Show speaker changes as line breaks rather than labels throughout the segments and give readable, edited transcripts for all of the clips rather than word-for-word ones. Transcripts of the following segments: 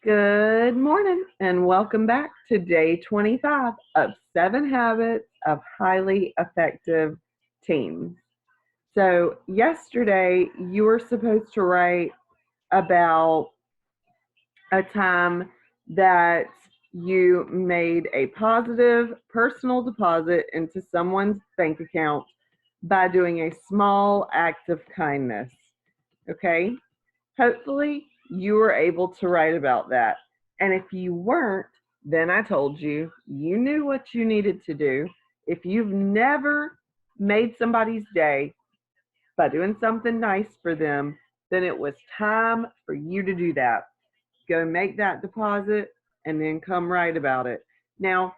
Good morning and welcome back to day 25 of 7 Habits of Highly Effective Teens. So, yesterday you were supposed to write about a time that you made a positive personal deposit into someone's bank account by doing a small act of kindness. Okay? Hopefully, you were able to write about that. And if you weren't, then I told you, you knew what you needed to do. If you've never made somebody's day by doing something nice for them, then it was time for you to do that. Go make that deposit and then come write about it. Now,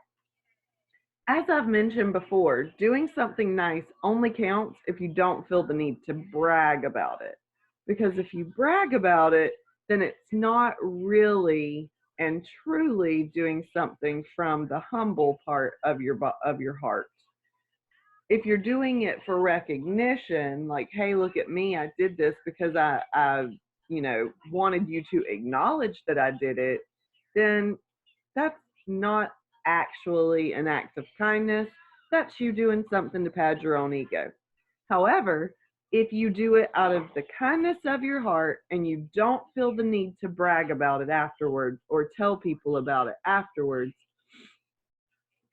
as I've mentioned before, doing something nice only counts if you don't feel the need to brag about it. Because if you brag about it, then it's not really and truly doing something from the humble part of your heart. If you're doing it for recognition, like, hey, look at me, I did this because I wanted you to acknowledge that I did it, then that's not actually an act of kindness. That's you doing something to pad your own ego. However, if you do it out of the kindness of your heart and you don't feel the need to brag about it afterwards or tell people about it afterwards,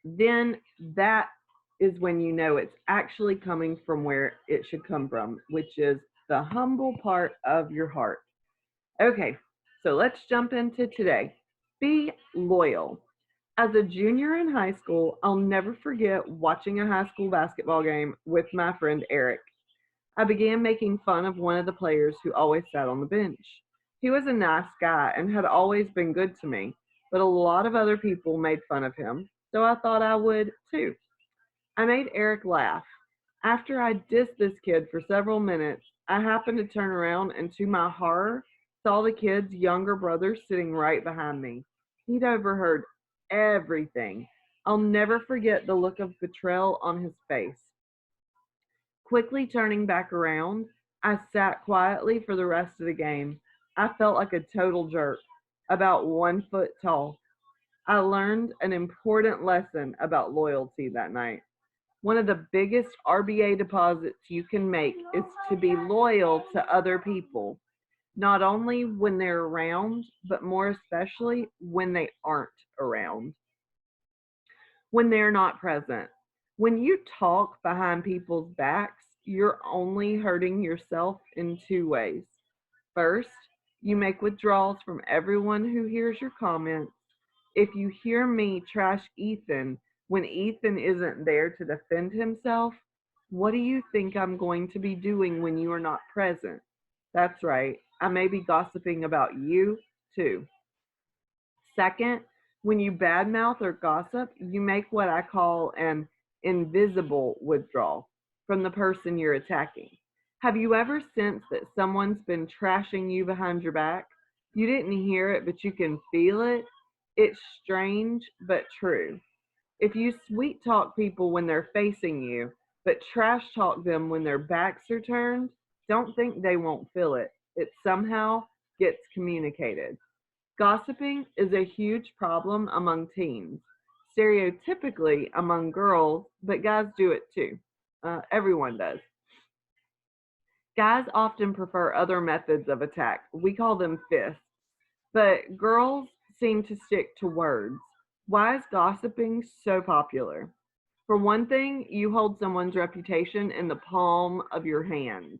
then that is when you know it's actually coming from where it should come from, which is the humble part of your heart. Okay, so let's jump into today. Be loyal. As a junior in high school, I'll never forget watching a high school basketball game with my friend Eric. I began making fun of one of the players who always sat on the bench. He was a nice guy and had always been good to me, but a lot of other people made fun of him, so I thought I would too. I made Eric laugh. After I dissed this kid for several minutes, I happened to turn around and to my horror, saw the kid's younger brother sitting right behind me. He'd overheard everything. I'll never forget the look of betrayal on his face. Quickly turning back around, I sat quietly for the rest of the game. I felt like a total jerk, about 1 foot tall. I learned an important lesson about loyalty that night. One of the biggest RBA deposits you can make is to be loyal to other people, not only when they're around, but more especially when they aren't around, when they're not present. When you talk behind people's backs, you're only hurting yourself in two ways. First, you make withdrawals from everyone who hears your comments. If you hear me trash Ethan when Ethan isn't there to defend himself, what do you think I'm going to be doing when you are not present? That's right, I may be gossiping about you too. Second, when you badmouth or gossip, you make what I call an invisible withdrawal from the person you're attacking. Have you ever sensed that someone's been trashing you behind your back? You didn't hear it, but you can feel it. It's strange, but true. If you sweet talk people when they're facing you, but trash talk them when their backs are turned, don't think they won't feel it. It somehow gets communicated. Gossiping is a huge problem among teens, stereotypically among girls, but guys do it too. Everyone does. Guys often prefer other methods of attack. We call them fists, but girls seem to stick to words. Why is gossiping so popular? For one thing, you hold someone's reputation in the palm of your hand,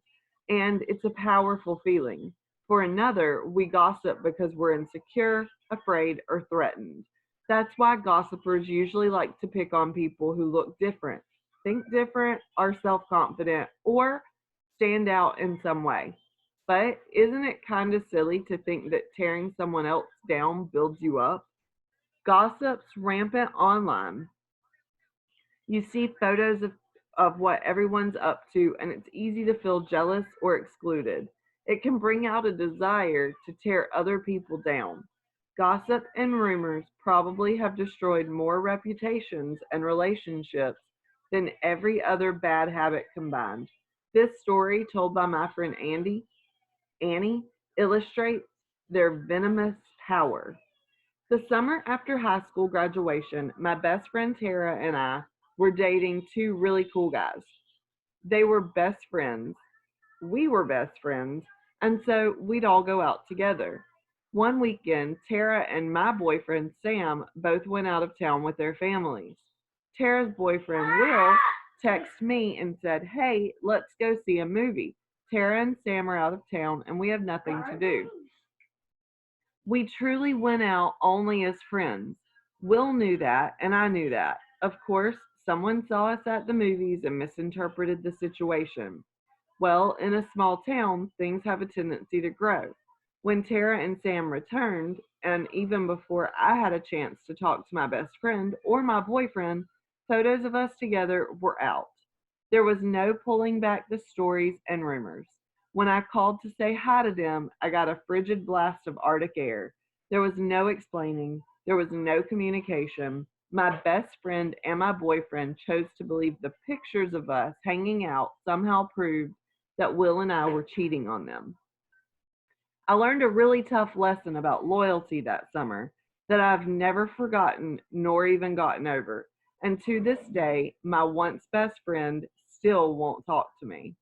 and it's a powerful feeling. For another, we gossip because we're insecure, afraid, or threatened. That's why gossipers usually like to pick on people who look different, think different, are self confident, or stand out in some way. But isn't it kind of silly to think that tearing someone else down builds you up? Gossip's rampant online. You see photos of what everyone's up to, and it's easy to feel jealous or excluded. It can bring out a desire to tear other people down. Gossip and rumors probably have destroyed more reputations and relationships than every other bad habit combined. This story, told by my friend Annie, illustrates their venomous power. The summer after high school graduation, my best friend Tara and I were dating two really cool guys. They were best friends. We were best friends, and so we'd all go out together. One weekend, Tara and my boyfriend Sam both went out of town with their families. Tara's boyfriend Will texted me and said, "Hey, let's go see a movie. Tara and Sam are out of town and we have nothing to do." We truly went out only as friends. Will knew that, and I knew that. Of course, someone saw us at the movies and misinterpreted the situation. Well, in a small town, things have a tendency to grow. When Tara and Sam returned, and even before I had a chance to talk to my best friend or my boyfriend, photos of us together were out. There was no pulling back the stories and rumors. When I called to say hi to them, I got a frigid blast of Arctic air. There was no explaining, there was no communication. My best friend and my boyfriend chose to believe the pictures of us hanging out somehow proved that Will and I were cheating on them. I learned a really tough lesson about loyalty that summer that I've never forgotten nor even gotten over. And to this day, my once best friend still won't talk to me.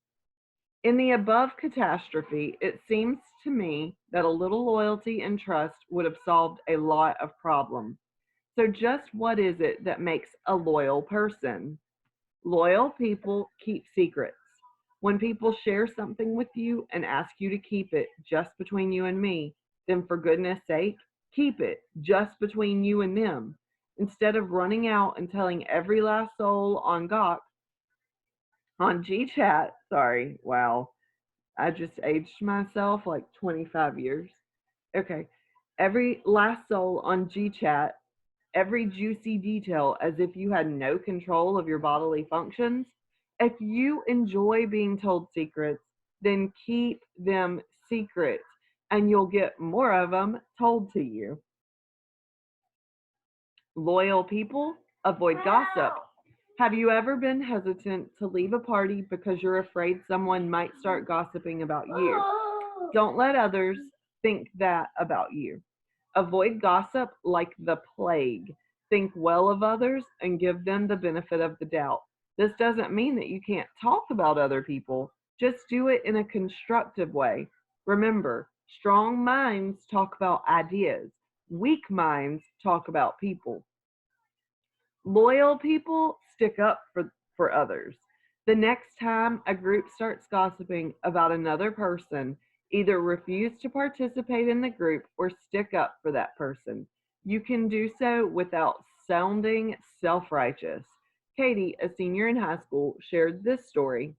In the above catastrophe, it seems to me that a little loyalty and trust would have solved a lot of problems. So, just what is it that makes a loyal person? Loyal people keep secrets. When people share something with you and ask you to keep it just between you and me, then for goodness sake, keep it just between you and them. Instead of running out and telling every last soul on GChat, sorry, wow, I just aged myself like 25 years. Okay, every last soul on GChat, every juicy detail as if you had no control of your bodily functions. If you enjoy being told secrets, then keep them secret and you'll get more of them told to you. Loyal people avoid gossip. Have you ever been hesitant to leave a party because you're afraid someone might start gossiping about you? Don't let others think that about you. Avoid gossip like the plague. Think well of others and give them the benefit of the doubt. This doesn't mean that you can't talk about other people, just do it in a constructive way. Remember, strong minds talk about ideas, weak minds talk about people. Loyal people stick up for others. The next time a group starts gossiping about another person, either refuse to participate in the group or stick up for that person. You can do so without sounding self righteous. Katie, a senior in high school, shared this story.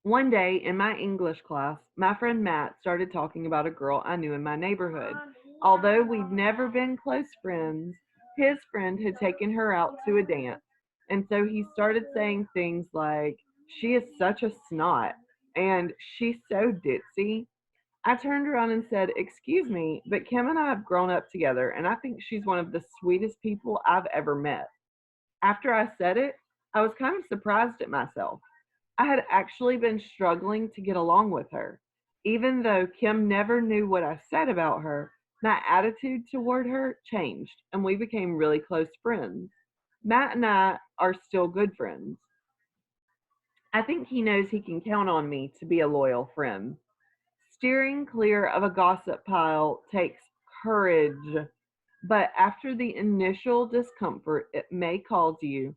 One day in my English class, my friend Matt started talking about a girl I knew in my neighborhood. Although we'd never been close friends, his friend had taken her out to a dance. And so he started saying things like, "She is such a snot," and "She's so ditzy." I turned around and said, "Excuse me, but Kim and I have grown up together, and I think she's one of the sweetest people I've ever met." After I said it, I was kind of surprised at myself. I had actually been struggling to get along with her. Even though Kim never knew what I said about her, my attitude toward her changed and we became really close friends. Matt and I are still good friends. I think he knows he can count on me to be a loyal friend. Steering clear of a gossip pile takes courage, but after the initial discomfort it may cause you,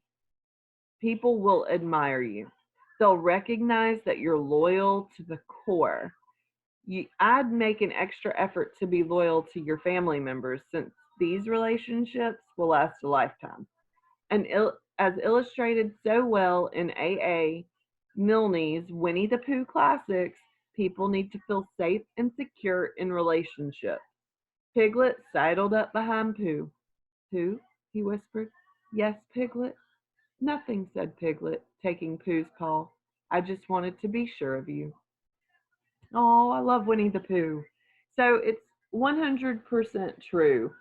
people will admire you. They'll recognize that you're loyal to the core. I'd make an extra effort to be loyal to your family members since these relationships will last a lifetime. And as illustrated so well in A.A. Milne's Winnie the Pooh classics, people need to feel safe and secure in relationships. Piglet sidled up behind Pooh. "Pooh," he whispered. "Yes, Piglet." "Nothing," said Piglet, taking Pooh's paw. "I just wanted to be sure of you." Oh, I love Winnie the Pooh. So it's 100% true.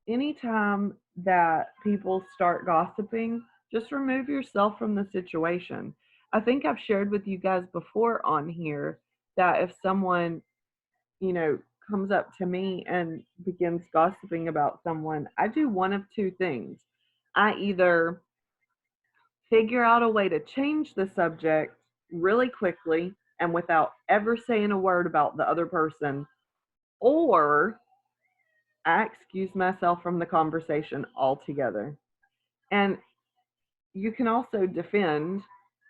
Anytime that people start gossiping, just remove yourself from the situation. I think I've shared with you guys before on here that if someone, comes up to me and begins gossiping about someone, I do one of two things. I either figure out a way to change the subject really quickly and without ever saying a word about the other person, or I excuse myself from the conversation altogether. And you can also defend,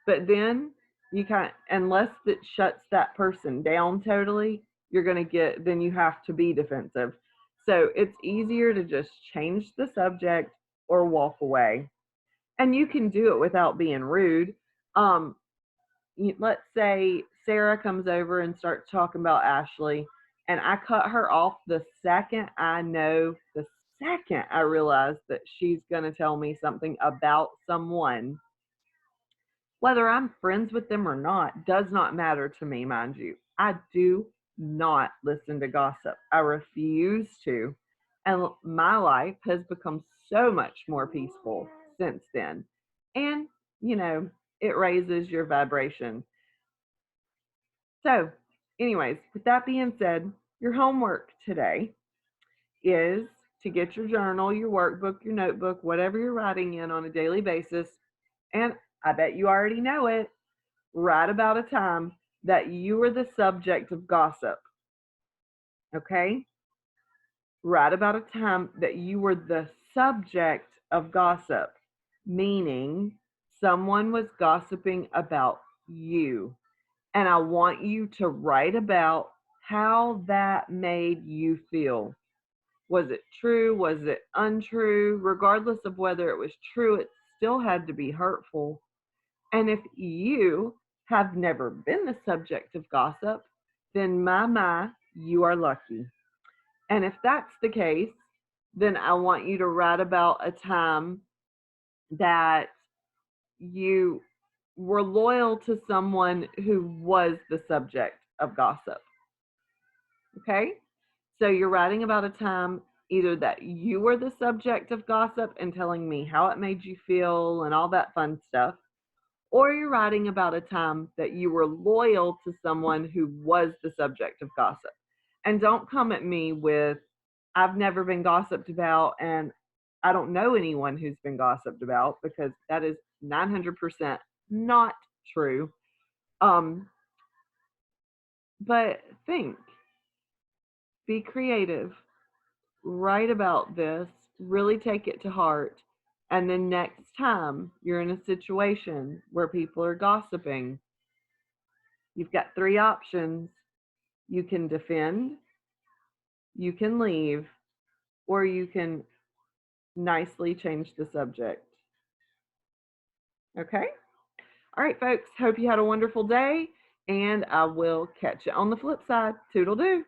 but then you can't, unless it shuts that person down totally, you're going to get, then you have to be defensive. So it's easier to just change the subject or walk away. And you can do it without being rude. Um, let's say Sarah comes over and starts talking about Ashley, and I cut her off the second I realize that she's going to tell me something about someone. Whether I'm friends with them or not does not matter to me, mind you. I do not listen to gossip. I refuse to. And my life has become so much more peaceful since then. And, you know, it raises your vibration. So, anyways, with that being said, your homework today is to get your journal, your workbook, your notebook, whatever you're writing in on a daily basis. And I bet you already know it. Write about a time that you were the subject of gossip. Okay? Write about a time that you were the subject of gossip, meaning someone was gossiping about you. And I want you to write about how that made you feel. Was it true? Was it untrue? Regardless of whether it was true, it still had to be hurtful. And if you have never been the subject of gossip, then my, you are lucky. And if that's the case, then I want you to write about a time that you were loyal to someone who was the subject of gossip. Okay? So you're writing about a time either that you were the subject of gossip and telling me how it made you feel and all that fun stuff, or you're writing about a time that you were loyal to someone who was the subject of gossip. And don't come at me with, I've never been gossiped about and I don't know anyone who's been gossiped about, because that is 900% not true. But think, be creative, write about this, really take it to heart. And then next time you're in a situation where people are gossiping, you've got three options. You can defend, you can leave, or you can nicely change the subject. Okay? All right, folks. Hope you had a wonderful day, and I will catch you on the flip side. Toodle-doo.